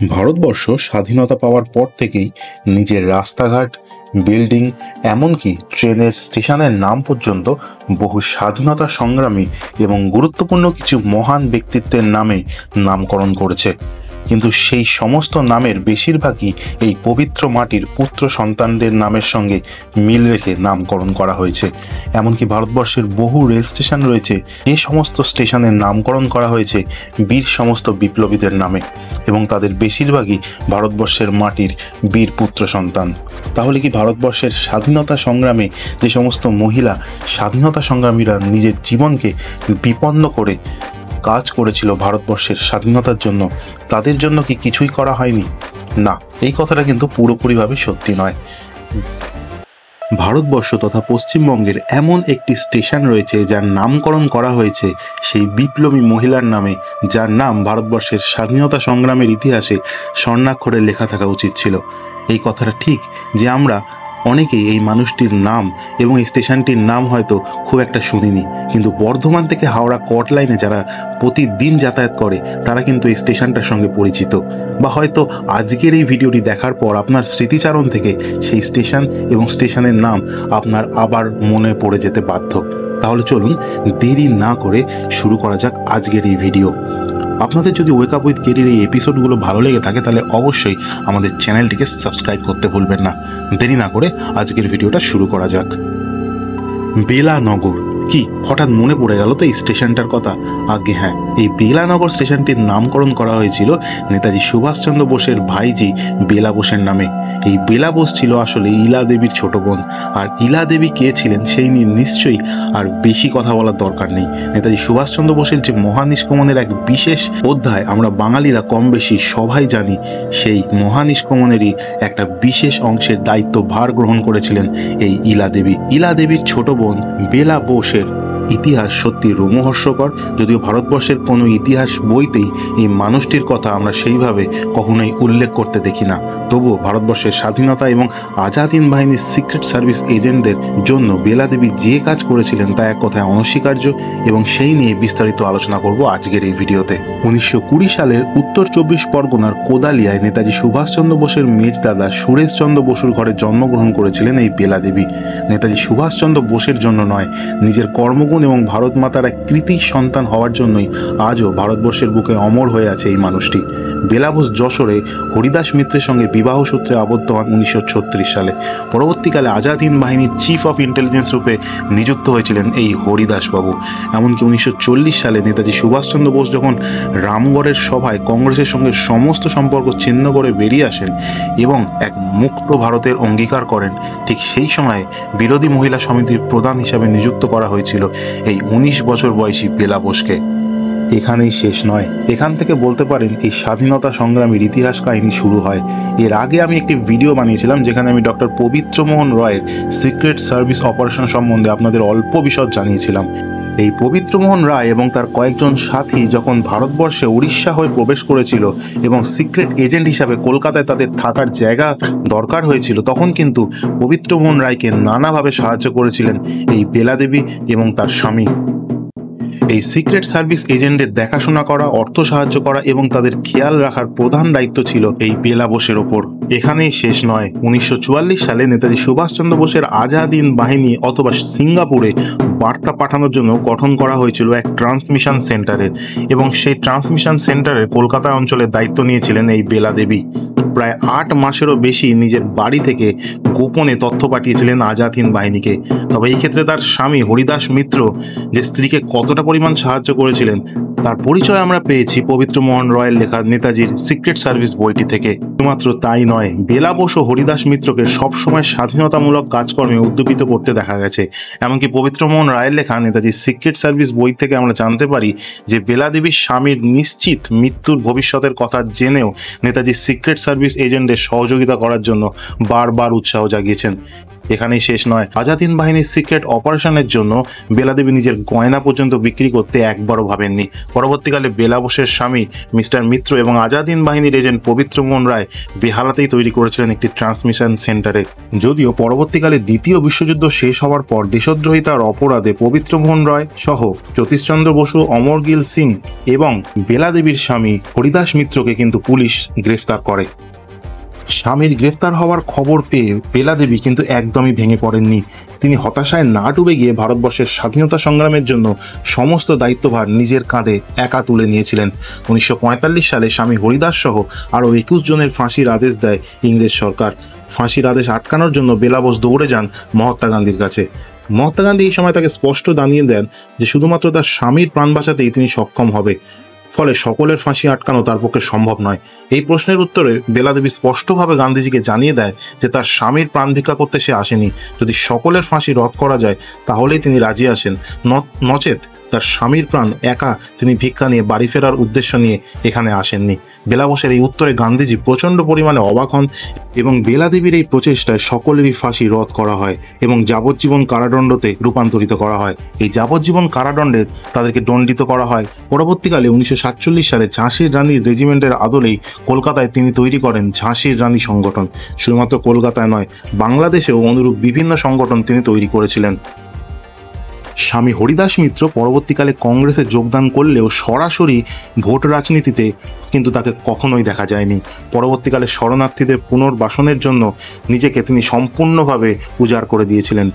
ভারতবর্ষ স্বাধীনতা পাওয়ার পর থেকেই নিজের রাস্তাঘাট, বিল্ডিং, এমনকি ট্রেনের স্টেশনের নাম পর্যন্ত বহু স্বাধীনতা সংগ্রামী এবং গুরুত্বপূর্ণ কিছু মহান ব্যক্তিত্বের নামে নামকরণ করেছে। কিন্তু সেই সমস্ত নামের বেশিরভাগই এই পবিত্র মাটির পুত্র সন্তানদের নামের সঙ্গে মিল রেখে নামকরণ করা হয়েছে। এমনকি ভারতবর্ষের বহু রেল স্টেশন রয়েছে, যে সমস্ত স্টেশনের নামকরণ করা হয়েছে বীর সমস্ত বিপ্লবীদের নামে, এবং তাদের বেশিরভাগই ভারতবর্ষের মাটির বীর পুত্র সন্তান। তাহলে কি ভারতবর্ষের স্বাধীনতা সংগ্রামে যে সমস্ত মহিলা স্বাধীনতা সংগ্রামীরা নিজের জীবনকে বিপন্ন করে কাজ করেছিল ভারতবর্ষের স্বাধীনতার জন্য, তাদের জন্য কি কিছুই করা হয়নি? না, এই কথাটা কিন্তু পুরোপুরিভাবে সত্যি নয়। ভারতবর্ষ তথা পশ্চিমবঙ্গের এমন একটি স্টেশন রয়েছে যার নামকরণ করা হয়েছে সেই বিপ্লবী মহিলার নামে, যার নাম ভারতবর্ষের স্বাধীনতা সংগ্রামের ইতিহাসে স্বর্ণাক্ষরে লেখা থাকা উচিত ছিল। এই কথাটা ঠিক যে আমরা অনেকেই এই মানুষটির নাম এবং এই স্টেশনটির নাম হয়তো খুব একটা শুনিনি, কিন্তু বর্ধমান থেকে হাওড়া কট লাইনে যারা প্রতিদিন যাতায়াত করে তারা কিন্তু এই স্টেশনটার সঙ্গে পরিচিত, বা হয়তো আজকের এই ভিডিওটি দেখার পর আপনার স্মৃতিচারণ থেকে সেই স্টেশন এবং স্টেশনের নাম আপনার আবার মনে পড়ে যেতে বাধ্য। তাহলে চলুন দেরি না করে শুরু করা যাক আজকের এই ভিডিও। আপনাদের যদি ওয়েক আপ উইথ কেরির এই এপিসোডগুলো ভালো লেগে থাকে তাহলে অবশ্যই আমাদের চ্যানেলটিকে সাবস্ক্রাইব করতে ভুলবেন না। দেরি না করে আজকের ভিডিওটা শুরু করা যাক। বেলানগর, কি হঠাৎ মনে পড়ে গেল তো এই স্টেশনটার কথা? আগে হ্যাঁ, এই বেলানগর স্টেশনটির নামকরণ করা হয়েছিল নেতাজি সুভাষচন্দ্র বোসের ভাইজি বেলা বোসের নামে। এই বেলা বোস ছিল আসলে ইলা দেবীর ছোট বোন, আর ইলা দেবী কে ছিলেন সেই নিয়ে নিশ্চয়ই আর বেশি কথা বলার দরকার নেই। নেতাজি সুভাষচন্দ্র বোসের যে মহানিষ্ক্রমণের এক বিশেষ অধ্যায় আমরা বাঙালিরা কম বেশি সবাই জানি, সেই মহানিষ্ক্রমণেরই একটা বিশেষ অংশের দায়িত্ব ভার গ্রহণ করেছিলেন এই ইলা দেবী। ইলা দেবীর ছোট বোন বেলা বোসের ইতিহাস সত্যি রোমহর্ষকর, যদিও ভারতবর্ষের কোনো ইতিহাস বইতেই এই মানুষটির কথা আমরা সেইভাবে কখনোই উল্লেখ করতে দেখি না। তবুও ভারতবর্ষের স্বাধীনতা এবং আজাদ হিন্দ বাহিনীর সিক্রেট সার্ভিস এজেন্টদের জন্য বেলা দেবী যে কাজ করেছিলেন তা এক কথায় অনস্বীকার্য, এবং সেই নিয়ে বিস্তারিত আলোচনা করব আজকের এই ভিডিওতে। 1920 সালের উত্তর 24 পরগনার কোদালিয়ায় নেতাজি সুভাষচন্দ্র বোসের মেজদাদা সুরেশচন্দ্র বসুর ঘরে জন্মগ্রহণ করেছিলেন এই বেলা দেবী। নেতাজি সুভাষচন্দ্র বোসের জন্য নয়, নিজের কর্মগুণ এবং ভারত মাতার এক কৃতি সন্তান হওয়ার জন্যই আজও ভারতবর্ষের বুকে অমর হয়ে আছে এই মানুষটি। বেলা বোস যশোরে হরিদাস মিত্রের সঙ্গে বিবাহ সূত্রে আবদ্ধ হন 1936 সালে। পরবর্তীকালে আজাদ হিন্দ বাহিনীর চিফ অফ ইন্টেলিজেন্স রূপে নিযুক্ত হয়েছিলেন এই হরিদাস বাবু। এমনকি 1940 সালে নেতাজি সুভাষচন্দ্র বোস যখন রামগড়ের সভায় কংগ্রেসের সঙ্গে সমস্ত সম্পর্ক ছিন্ন করে বেরিয়ে আসেন এবং এক মুক্ত ভারতের অঙ্গীকার করেন, ঠিক সেই সময়ে বিরোধী মহিলা সমিতির প্রধান হিসাবে নিযুক্ত করা হয়েছিল এই 19 বছর বয়সী বেলা বোসকে। এখানেই শেষ নয়, এখান থেকে বলতে পারেন এই স্বাধীনতা সংগ্রামের ইতিহাস কাহিনী শুরু হয়। এর আগে আমি একটি ভিডিও বানিয়েছিলাম যেখানে আমি ডক্টর পবিত্রমোহন রয়ের সিক্রেট সার্ভিস অপারেশন সম্বন্ধে আপনাদের অল্প বিশদ জানিয়েছিলাম। এই পবিত্রমোহন রায় এবং তার কয়েকজন সাথী যখন ভারতবর্ষে উড়িষ্যা হয়ে প্রবেশ করেছিল এবং সিক্রেট এজেন্ট হিসাবে কলকাতায় তাদের থাকার জায়গা দরকার হয়েছিল, তখন কিন্তু পবিত্রমোহন রায়কে নানাভাবে সাহায্য করেছিলেন এই বেলা দেবী এবং তার স্বামী। এই সিক্রেট সার্ভিস এজেন্টদের দেখাশোনা করা, অর্থ সাহায্য করা এবং তাদের খেয়াল রাখার প্রধান দায়িত্ব ছিল এই বেলা বোসের ওপর। এখানেই শেষ নয়, 1944 সালে নেতাজি সুভাষচন্দ্র বোসের আজাদ হিন্দ বাহিনী অথবা সিঙ্গাপুরে বার্তা পাঠানোর জন্য গঠন করা হয়েছিল এক ট্রান্সমিশন সেন্টারের, এবং সেই ট্রান্সমিশন সেন্টারের কলকাতা অঞ্চলের দায়িত্ব নিয়েছিলেন এই বেলা দেবী। প্রায় 8 মাসেরও বেশি নিজের বাড়ি থেকে গোপনে তথ্য পাঠিয়েছিলেন আজাদ হিন্দ বাহিনীকে। তবে এই ক্ষেত্রে তার স্বামী হরিদাস মিত্র যে স্ত্রীকে কতটা পরিমাণ সাহায্য করেছিলেন তার পরিচয় আমরা পেয়েছি পবিত্রমোহন রয়ের লেখা নেতাজির সিক্রেট সার্ভিস বইটি থেকে। শুধুমাত্র তাই নয়, বেলা বোস ও হরিদাস মিত্রকে সবসময় স্বাধীনতামূলক কাজকর্মে উদ্যোগিত করতে দেখা গেছে। এমনকি পবিত্রমোহন রায়ের লেখা নেতাজির সিক্রেট সার্ভিস বই থেকে আমরা জানতে পারি যে বেলা দেবীর স্বামীর নিশ্চিত মৃত্যুর ভবিষ্যতের কথা জেনেও নেতাজির সিক্রেট সার্ভিস এজেন্টদের সহযোগিতা করার জন্য বারবার উৎসাহ জাগিয়েছেন। এখানেই শেষ নয়, আজাদ হিন্দ বাহিনীর সিক্রেট অপারেশনের জন্য বেলা দেবী নিজের গয়না পর্যন্ত বিক্রি করতে একবারও ভাবেননি। পরবর্তীকালে বেলা বোসের স্বামী মিস্টার মিত্র এবং আজাদ হিন্দ বাহিনীর এজেন্ট পবিত্রমোহন রায় বেহালাতেই তৈরি করেছিলেন একটি ট্রান্সমিশন সেন্টারে। যদিও পরবর্তীকালে দ্বিতীয় বিশ্বযুদ্ধ শেষ হওয়ার পর দেশদ্রোহিতার অপরাধে পবিত্রমোহন রায় সহ জ্যোতিষচন্দ্র বসু, অমরগিল সিং এবং বেলা দেবীর স্বামী হরিদাস মিত্রকে কিন্তু পুলিশ গ্রেফতার করে। স্বামীর গ্রেফতার হওয়ার খবর পেয়ে বেলা দেবী কিন্তু একদমই ভেঙে পড়েননি। তিনি হতাশায় না ডুবে গিয়ে ভারতবর্ষের স্বাধীনতা সংগ্রামের জন্য সমস্ত দায়িত্বভার নিজের কাঁধে একা তুলে নিয়েছিলেন। 1945 সালে স্বামী হরিদাস সহ আরও 21 জনের ফাঁসির আদেশ দেয় ইংরেজ সরকার। ফাঁসির আদেশ আটকানোর জন্য বেলা বোস দৌড়ে যান মহাত্মা গান্ধীর কাছে। মহাত্মা গান্ধী এই সময় তাকে স্পষ্ট জানিয়ে দেন যে শুধুমাত্র তার স্বামীর প্রাণ বাঁচাতেই তিনি সক্ষম হবে, ফলে সকলের ফাঁসি আটকানো তার পক্ষে সম্ভব নয়। এই প্রশ্নের উত্তরে বেলা দেবী স্পষ্টভাবে গান্ধীজিকে জানিয়ে দেয় যে তার স্বামীর প্রাণ ভিক্ষা করতে সে আসেনি, যদি সকলের ফাঁসি রদ করা যায় তাহলেই তিনি রাজি আসেন, নচেত তার স্বামীর প্রাণ একা তিনি ভিক্ষা নিয়ে বাড়ি ফেরার উদ্দেশ্য নিয়ে এখানে আসেননি। বেলা বোসের এই উত্তরে গান্ধীজি প্রচণ্ড পরিমাণে অবাক হন এবং বেলা দেবীর এই প্রচেষ্টায় সকলেরই ফাঁসি রদ করা হয় এবং যাবজ্জীবন কারাদণ্ডতে রূপান্তরিত করা হয়। এই যাবজ্জীবন কারাদণ্ডে তাদেরকে দণ্ডিত করা হয়। পরবর্তীকালে 1947 সালে ঝাঁসির রানীর রেজিমেন্টের আদলেই কলকাতায় তিনি তৈরি করেন ঝাঁসির রানী সংগঠন। শুধুমাত্র কলকাতায় নয়, বাংলাদেশেও অনুরূপ বিভিন্ন সংগঠন তিনি তৈরি করেছিলেন। স্বামী হরিদাস মিত্র পরবর্তীকালে কংগ্রেসে যোগদান করলেও সরাসরি ভোট রাজনীতিতে কিন্তু তাকে কখনোই দেখা যায়নি। পরবর্তীকালে শরণার্থীদের পুনর্বাসনের জন্য নিজেকে তিনি সম্পূর্ণভাবে উজাড় করে দিয়েছিলেন।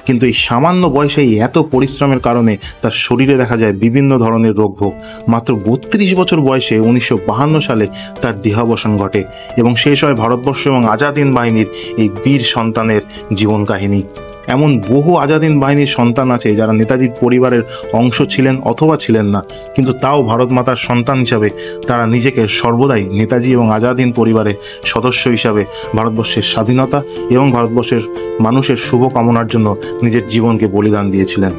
কিন্তু এই সামান্য বয়সে এত পরিশ্রমের কারণে তার শরীরে দেখা যায় বিভিন্ন ধরনের রোগভোগ। মাত্র 32 বছর বয়সে 1952 সালে তার দেহাবসান ঘটে এবং শেষ হয় ভারতবর্ষ এবং আজাদ হিন্দ বাহিনীর এই বীর সন্তানের জীবন কাহিনী। এমন বহু আজাদ হিন্দ বাহিনীর সন্তান আছে যারা নেতাজির পরিবারের অংশ ছিলেন অথবা ছিলেন না, কিন্তু তাও ভারত মাতার সন্তান হিসাবে তারা নিজেকে সর্বদাই নেতাজি এবং আজাদ হিন্দ পরিবারের সদস্য হিসাবে ভারতবর্ষের স্বাধীনতা এবং ভারতবর্ষের মানুষের শুভ কামনার জন্য নিজের জীবনকে বলিদান দিয়েছিলেন।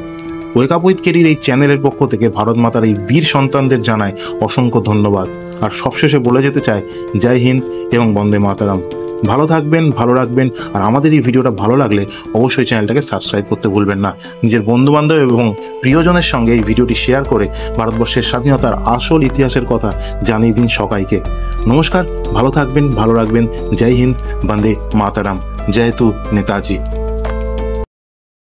ওয়েক আপ উইথ কেরির এই চ্যানেলের পক্ষ থেকে ভারত মাতার এই বীর সন্তানদের জানায় অসংখ্য ধন্যবাদ। আর সবশেষে বলে যেতে চাই, জয় হিন্দ এবং বন্দে মাতারাম। ভালো থাকবেন, ভালো রাখবেন। আর আমাদের এই ভিডিওটা ভালো লাগলে অবশ্যই চ্যানেলটাকে সাবস্ক্রাইব করতে ভুলবেন না। নিজের বন্ধুবান্ধব এবং প্রিয়জনের সঙ্গে এই ভিডিওটি শেয়ার করে ভারতবর্ষের স্বাধীনতার আসল ইতিহাসের কথা জানিয়ে দিন সবাইকে। নমস্কার, ভালো থাকবেন, ভালো রাখবেন। জয় হিন্দ, বন্দে মাতারাম। জয় তু নেতাজি।